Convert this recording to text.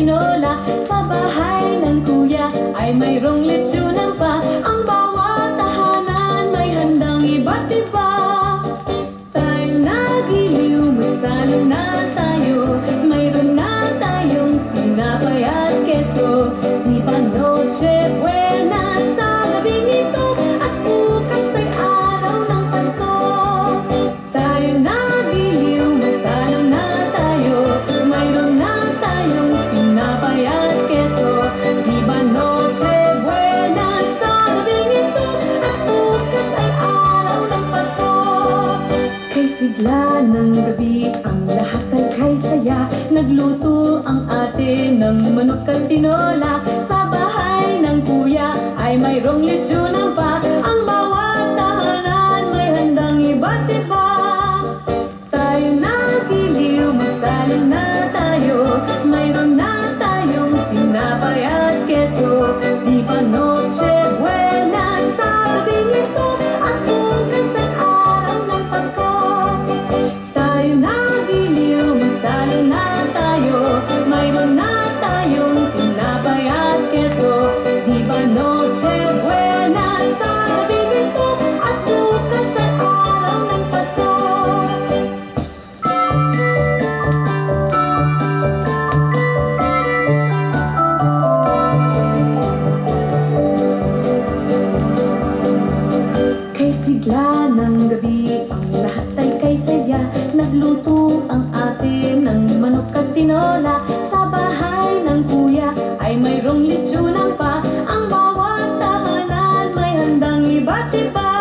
tinola. Sa bahay ng kuya ay mayroong lechonan pa. Ang bawat tahanan may handang iba't iba. Tayo nagiliw, magsalo na tayo. Mayroon na tayong tinapay at keso. Di ba noche buena sa gabing ito? At bukas ay araw ng Pasko. Tayo nagiliw, magsalo na tayo. Mayroon na tayong tinapay at keso. Di ba noche buena sa gabing ito? At bukas ay araw ng Pasko. Kay sigla ng gabi ang lahat ay kay saya. Nagluto ang ate ng manok at tinola. Sa bahay ng kuya ay mayroong lechonan pa. Ang bawat tahanan may handang iba't iba. Tayo nagiliw, magsalo na tayo. Mayroon na tayong tinapay at keso. Di ba noche buena sa gabing ito? At bukas ay araw ng Pasko. Tayo nagiliw, magsalo na tayo. Mayroon na tayong tinapay at keso. Di ba noche buena sa gabing ito? At bukas ay araw ng Pasko. Kay sigla ng gabi ang lahat ay kay saya. Nagluto ang ate ng manok at tinola. Sa bahay ng kuya ay mayroong lechonan pa. Ang bawat tahanan may handang iba't iba.